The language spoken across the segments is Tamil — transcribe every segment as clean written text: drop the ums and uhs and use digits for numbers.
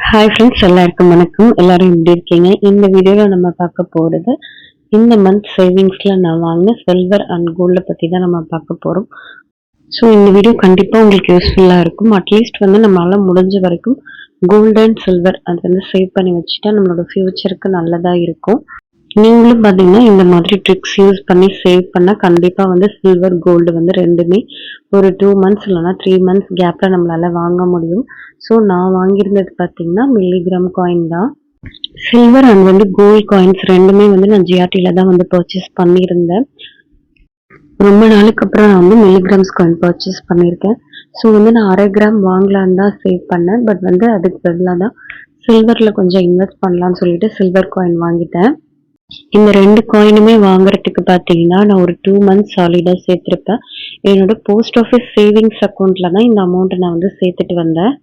ஹாய் ஃப்ரெண்ட்ஸ், எல்லாருக்கும் வணக்கம். எல்லாரும் எப்படி இருக்கீங்க? இந்த வீடியோவில் நம்ம பார்க்க போகிறது இந்த மந்த் சேவிங்ஸில் நான் வாங்கின சில்வர் அண்ட் கோல்டை பற்றி தான் நம்ம பார்க்க போகிறோம். ஸோ இந்த வீடியோ கண்டிப்பாக உங்களுக்கு யூஸ்ஃபுல்லாக இருக்கும். அட்லீஸ்ட் நம்மளால் முடிஞ்ச வரைக்கும் கோல்டு அண்ட் சில்வர் அது சேவ் பண்ணி வச்சுட்டா நம்மளோட ஃப்யூச்சருக்கு நல்லதாக இருக்கும். நீங்களும் பார்த்தீங்கன்னா இந்த மாதிரி ட்ரிக்ஸ் யூஸ் பண்ணி சேவ் பண்ணால் கண்டிப்பாக சில்வர் கோல்டு ரெண்டுமே ஒரு 2 மந்த்ஸ் இல்லைனா 3 மந்த்ஸ் கேப்பில் நம்மளால் வாங்க முடியும். ஸோ நான் வாங்கியிருந்தது பார்த்தீங்கன்னா மில்லிகிராம் காயின் தான். சில்வர் அண்ட் கோல்டு காயின்ஸ் ரெண்டுமே நான் ஜிஆர்டியில் தான் பர்ச்சேஸ் பண்ணியிருந்தேன். ரொம்ப நாளுக்கு அப்புறம் நான் மில்லிகிராம்ஸ் காயின் பர்ச்சேஸ் பண்ணியிருக்கேன். ஸோ நான் 1/2 கிராம் வாங்கலான்னு தான் சேவ் பண்ணேன். பட் அதுக்கு பதிலாக தான் சில்வரில் கொஞ்சம் இன்வெஸ்ட் பண்ணலான்னு சொல்லிட்டு சில்வர் காயின் வாங்கிட்டேன். இந்த 2 காயினுமே வாங்குறதுக்கு பார்த்தீங்கன்னா நான் ஒரு 2 மந்த்ஸ் சாலிடாக சேர்த்துருப்பேன். என்னோட போஸ்ட் ஆஃபீஸ் சேவிங்ஸ் அக்கௌண்ட்டில் தான் இந்த அமௌண்ட்டை நான் சேர்த்துட்டு வந்தேன்.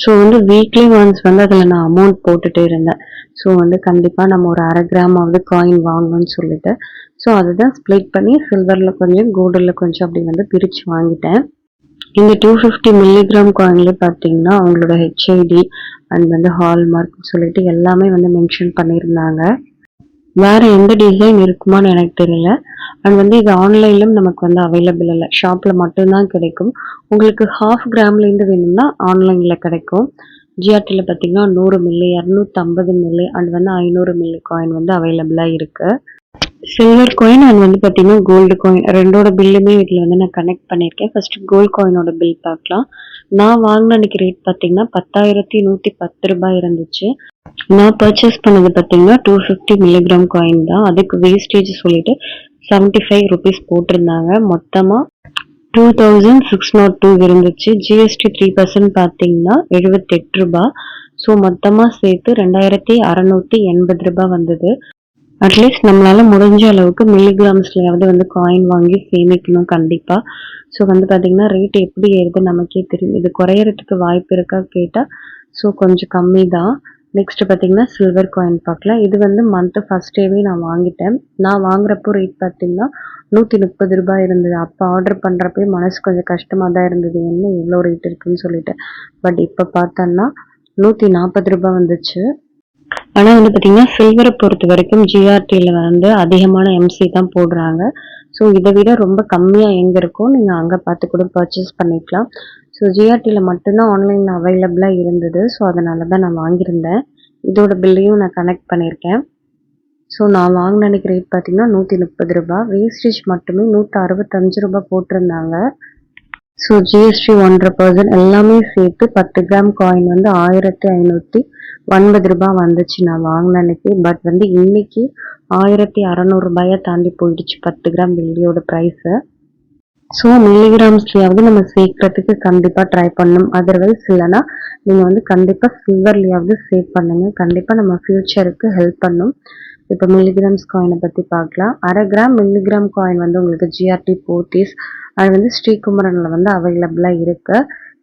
ஸோ வீக்லி ஒன்ஸ் அதில் நான் அமௌண்ட் போட்டுட்டு இருந்தேன். ஸோ கண்டிப்பாக நம்ம ஒரு 1/2 கிராமாவது காயின் வாங்கணும்னு சொல்லிட்டு ஸோ அதுதான் ஸ்ப்ளிட் பண்ணி சில்வரில் கொஞ்சம் கோல்டில் கொஞ்சம் அப்படி பிரித்து வாங்கிட்டேன். இந்த 250 மில்லிகிராம் காயின்லேயே பார்த்தீங்கன்னா அவங்களோட ஹெச்ஐடி அண்ட் ஹால்மார்க் சொல்லிட்டு எல்லாமே மென்ஷன் பண்ணியிருந்தாங்க. வேற எந்த டிசைன் இருக்குமான்னு எனக்கு தெரியல. அண்ட் இது ஆன்லைன்லும் நமக்கு அவைலபிள் இல்லை, ஷாப்ல மட்டும்தான் கிடைக்கும். உங்களுக்கு 1/2 கிராம்லேருந்து வேணும்னா ஆன்லைன்ல கிடைக்கும். ஜிஆர்டியில் பார்த்தீங்கன்னா 100 milli 250 milli and 500 milli coin அவைலபிளாக இருக்கு. சில்வர் காயின் அண்ட் பார்த்தீங்கன்னா கோல்டு காயின் ரெண்டோட பில்லுமே இதில் நான் கனெக்ட் பண்ணியிருக்கேன். ஃபர்ஸ்ட் கோல்டு காயினோட பில் பார்க்கலாம். நான் வாங்கின அன்னைக்கு ரேட் பார்த்தீங்கன்னா 10,110 ரூபாய் இருந்துச்சு. நான் பர்ச்சேஸ் பண்ணது பார்த்தீங்கன்னா 250 மில்லிகிராம் காயின் தான். அதுக்கு வேஸ்டேஜ் சொல்லிட்டு 75 ருபீஸ் போட்டிருந்தாங்க. மொத்தமாக 2602 இருந்துச்சு. ஜிஎஸ்டி 3% பார்த்தீங்கன்னா 78 ரூபாய். ஸோ மொத்தமாக சேர்த்து 2680 ரூபாய் வந்தது. அட்லீஸ்ட் நம்மளால முடிஞ்ச அளவுக்கு மில்லிகிராம்ஸ்லயாவது காயின் வாங்கி சேமிக்கணும் கண்டிப்பாக. ஸோ பார்த்தீங்கன்னா ரேட் எப்படி ஏறுது நமக்கே தெரியும். இது குறையறதுக்கு வாய்ப்பு இருக்கா கேட்டால் ஸோ கொஞ்சம் கம்மி தான். நெக்ஸ்ட் பார்த்தீங்கன்னா சில்வர் காயின் பார்க்கலாம். இது மந்த் ஃபர்ஸ்ட் டேவே நான் வாங்கிட்டேன். நான் வாங்குறப்போ ரேட் பார்த்தீங்கன்னா 130 ரூபாய் இருந்தது. அப்போ ஆர்டர் பண்ணுறப்பே மனசு கொஞ்சம் கஷ்டமாக தான் இருந்தது, என்ன இவ்வளோ ரேட் இருக்குன்னு சொல்லிட்டு. பட் இப்போ பார்த்தோன்னா 140 ரூபாய் வந்துச்சு. ஆனால் பார்த்தீங்கன்னா சில்வரை பொறுத்த வரைக்கும் ஜிஆர்டியில் அதிகமான எம்சி தான் போடுறாங்க. ஸோ இதை விட ரொம்ப கம்மியாக எங்கே இருக்கோ நீங்கள் அங்கே பார்த்து கூட பர்ச்சேஸ் பண்ணிக்கலாம். ஸோ ஜிஆர்டியில் மட்டும்தான் ஆன்லைனில் அவைலபிளாக இருந்தது. ஸோ அதனால தான் நான் வாங்கியிருந்தேன். இதோட பில்லையும் நான் கனெக்ட் பண்ணியிருக்கேன். ஸோ நான் வாங்கின அன்னைக்கு ரேட் பார்த்தீங்கன்னா 130 ரூபாய். வேஸ்டேஜ் மட்டுமே 165 ரூபாய் போட்டிருந்தாங்க. ஸோ ஜிஎஸ்டி 1.5% எல்லாமே சேர்த்து 10 கிராம் காயின் 1509 ரூபாய் வந்துச்சு நான் வாங்கின அன்னைக்கு. பட் இன்னைக்கு 1600 ரூபாயை தாண்டி போயிடுச்சு 10 கிராம் வெள்ளியோட ப்ரைஸு. ஸோ மில்லிகிராம்ஸ்லையாவது நம்ம சேர்க்கறதுக்கு கண்டிப்பாக ட்ரை பண்ணணும். அதர்வைஸ் இல்லைன்னா நீங்கள் கண்டிப்பாக சில்வர்லையாவது சேவ் பண்ணுங்க. கண்டிப்பாக நம்ம ஃப்யூச்சருக்கு ஹெல்ப் பண்ணும். இப்போ மில்லிகிராம்ஸ் காயினை பற்றி பார்க்கலாம். 1/2 கிராம் மில்லிகிராம் காயின் உங்களுக்கு ஜிஆர்டி போத்தீஸ் அது ஸ்ரீகுமரனில் அவைலபிளாக இருக்கு.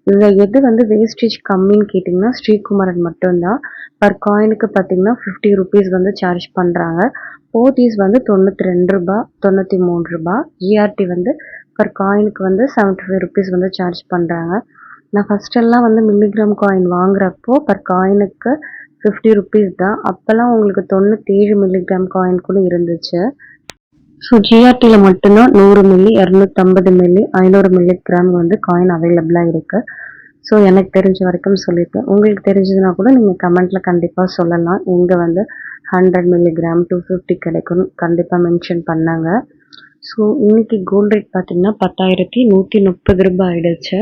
இதில் எது வேஸ்டேஜ் கம்மின்னு கேட்டிங்கன்னா ஸ்ரீகுமரன் மட்டும்தான். பர் காயினுக்கு பார்த்தீங்கன்னா 50 ருபீஸ் சார்ஜ் பண்ணுறாங்க. போத்தீஸ் 92 ரூபாய் 93 ரூபாய். ஜிஆர்டி பர் காயினுக்கு 75 ருபீஸ் சார்ஜ் பண்ணுறாங்க. நான் ஃபஸ்ட்டெல்லாம் மில்லிகிராம் காயின் வாங்குறப்போ பர் காயினுக்கு 50 ருபீஸ் தான். அப்போல்லாம் உங்களுக்கு 97 மில்லிகிராம் காயின் கூட இருந்துச்சு. ஸோ ஜிஆர்டியில் மட்டும்தான் 100 மில்லி 250 மில்லி 500 மில்லிகிராம் காயின் அவைலபிளாக இருக்குது. ஸோ எனக்கு தெரிஞ்ச வரைக்கும் சொல்லியிருக்கேன். உங்களுக்கு தெரிஞ்சதுன்னா கூட நீங்கள் கமெண்ட்டில் கண்டிப்பாக சொல்லலாம். இங்கே 100 மில்லிகிராம் 250 கிடைக்கும் கண்டிப்பாக மென்ஷன் பண்ணாங்க. ஸோ இன்னைக்கு கோல்டு ரேட் பார்த்தீங்கன்னா 10,130 ரூபாய் ஆயிடுச்சு.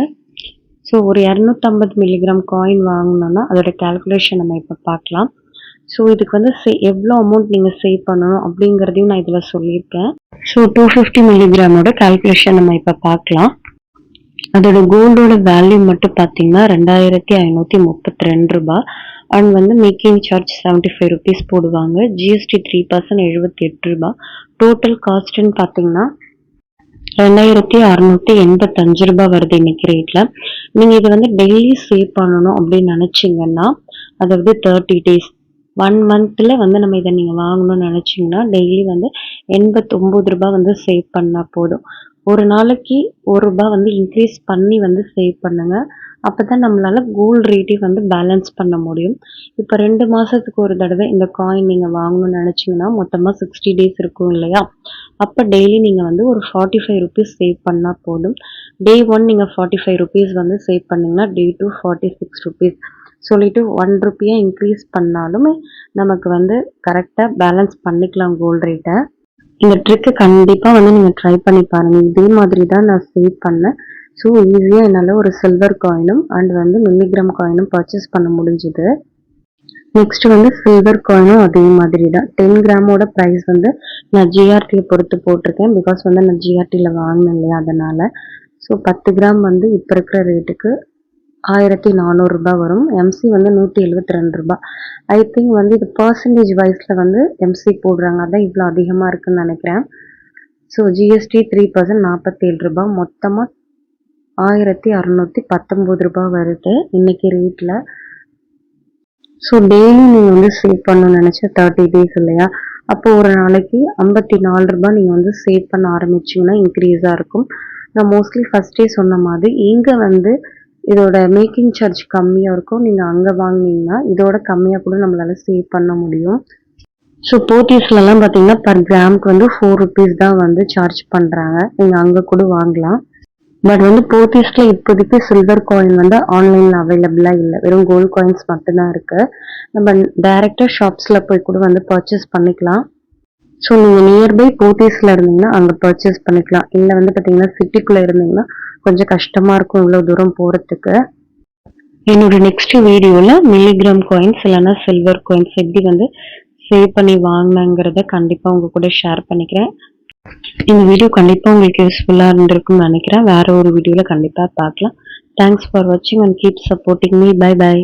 ஸோ ஒரு 250 மில்லிகிராம் காயின் வாங்கினோன்னா அதோட கேல்குலேஷன் நம்ம இப்போ பார்க்கலாம். ஸோ இதுக்கு எவ்வளோ அமௌண்ட் நீங்கள் சேவ் பண்ணணும் அப்படிங்கிறதையும் நான் இதில் சொல்லியிருக்கேன். ஸோ 250 மில்லிகிராமோட கேல்குலேஷன் நம்ம இப்போ பார்க்கலாம். அதோட கோல்டோட வேல்யூ மட்டும் பார்த்தீங்கன்னா 2532 ரூபாய். அண்ட் மேக்கிங் சார்ஜ் 75 ருபீஸ் போடுவாங்க. ஜிஎஸ்டி 3% 78 ரூபாய். டோட்டல் காஸ்ட்ன்னு பார்த்தீங்கன்னா 2685 ரூபாய் வருது இன்னைக்கு ரேட்டில். நீங்கள் இதை டெய்லி சேவ் பண்ணணும் அப்படின்னு நினச்சிங்கன்னா, அதாவது 30 டேஸ் 1 மந்த்தில் நம்ம இதை நீங்கள் வாங்கணும்னு நினச்சிங்கன்னா டெய்லி 89 ரூபாய் சேவ் பண்ணால் போதும். ஒரு நாளைக்கு 1 ரூபாய் இன்க்ரீஸ் பண்ணி சேவ் பண்ணுங்க. அப்போ தான் நம்மளால் கோல்டு ரேட்டே வந்து பேலன்ஸ் பண்ண முடியும். இப்போ 2 மாதத்துக்கு ஒரு தடவை இந்த காயின் நீங்கள் வாங்கணும்னு நினச்சிங்கன்னா மொத்தமாக 60 டேஸ் இருக்கும் இல்லையா? அப்போ டெய்லி நீங்கள் வந்து ஒரு 45 ருபீஸ் சேவ் பண்ணால் போதும். டே 1 நீங்கள் 45 ருபீஸ் வந்து சேவ் பண்ணிங்கன்னா டே 2 46 ருபீஸ் சொல்லிட்டு 1 ருப்பியை இன்க்ரீஸ் பண்ணாலுமே நமக்கு வந்து கரெக்டாக பேலன்ஸ் பண்ணிக்கலாம் கோல்டு ரேட்டை. இந்த ட்ரிக்கு கண்டிப்பாக வந்து நீங்கள் ட்ரை பண்ணி பாருங்கள். இதே மாதிரி தான் நான் சேவ் பண்ணேன். ஸோ ஈஸியாக என்னால் ஒரு சில்வர் காயினும் அண்ட் வந்து மில்லிகிராம் காயினும் பர்ச்சேஸ் பண்ண முடிஞ்சுது. நெக்ஸ்ட் வந்து சில்வர் காயினும் அதே மாதிரி தான். 10 கிராமோட ப்ரைஸ் வந்து நான் ஜிஆர்டியை பொறுத்து போட்டிருக்கேன். பிகாஸ் வந்து நான் ஜிஆர்டியில் வாங்கினேன் இல்லையா, அதனால். ஸோ 10 கிராம் வந்து இப்போ இருக்கிற ரேட்டுக்கு 1400 ரூபாய் வரும். எம்சி வந்து 172 ரூபாய். ஐ திங்க் வந்து இது பர்சன்டேஜ் வைஸில் வந்து எம்சி போடுறாங்க, அதான் இவ்வளோ அதிகமாக இருக்குன்னு நினைக்கிறேன். ஸோ ஜிஎஸ்டி 3% 47 ரூபாய், மொத்தமாக 1619 ரூபாய் வருது இன்னைக்கு ரேட்டில். ஸோ டெய்லி நீங்கள் வந்து சேவ் பண்ணணும்னு நினச்சா 30 டேஸ் இல்லையா, அப்போ ஒரு நாளைக்கு 54 ரூபாய் நீங்கள் வந்து சேவ் பண்ண ஆரம்பிச்சிங்கன்னா இன்க்ரீஸாக இருக்கும். நான் மோஸ்ட்லி ஃபஸ்ட்டே சொன்ன மாதிரி இங்கே வந்து இதோட மேக்கிங் சார்ஜ் கம்மியாக இருக்கும். நீங்கள் அங்கே வாங்கினீங்கன்னா இதோட கம்மியாக கூட நம்மளால சேவ் பண்ண முடியும். ஸோ போத்தீஸ்லலாம் பார்த்தீங்கன்னா பர் கிராமுக்கு வந்து 4 ருபீஸ் தான் வந்து சார்ஜ் பண்ணுறாங்க. நீங்கள் அங்கே கூட வாங்கலாம். பட் வந்து போத்தீஸில் இப்போதைக்கு சில்வர் காயின் வந்து ஆன்லைனில் அவைலபிளாக இல்லை, வெறும் கோல்டு காயின்ஸ் மட்டும்தான் இருக்குது. நம்ம டைரெக்டாக ஷாப்ஸில் போய் கூட வந்து பர்ச்சேஸ் பண்ணிக்கலாம். ஸோ நீங்கள் நியர்பை போத்தீஸில் இருந்தீங்கன்னா அங்கே பர்ச்சேஸ் பண்ணிக்கலாம். இல்லை வந்து பார்த்தீங்கன்னா சிட்டிக்குள்ளே இருந்தீங்கன்னா கொஞ்சம் கஷ்டமாக இருக்கும் இவ்வளோ தூரம் போகிறதுக்கு. என்னோட நெக்ஸ்ட் வீடியோவில் மில்லிகிராம் காயின்ஸ் இல்லைன்னா சில்வர் காயின்ஸ் எப்படி வந்து சேவ் பண்ணி வாங்கினாங்கிறத கண்டிப்பாக உங்கள் கூட ஷேர் பண்ணிக்கிறேன். இந்த வீடியோ கண்டிப்பாக உங்களுக்கு யூஸ்ஃபுல்லாக இருந்திருக்கும்னு நினைக்கிறேன். வேறு ஒரு வீடியோவில் கண்டிப்பாக பார்க்கலாம். தேங்க்ஸ் ஃபார் வாட்சிங் and keep supporting me. Bye by.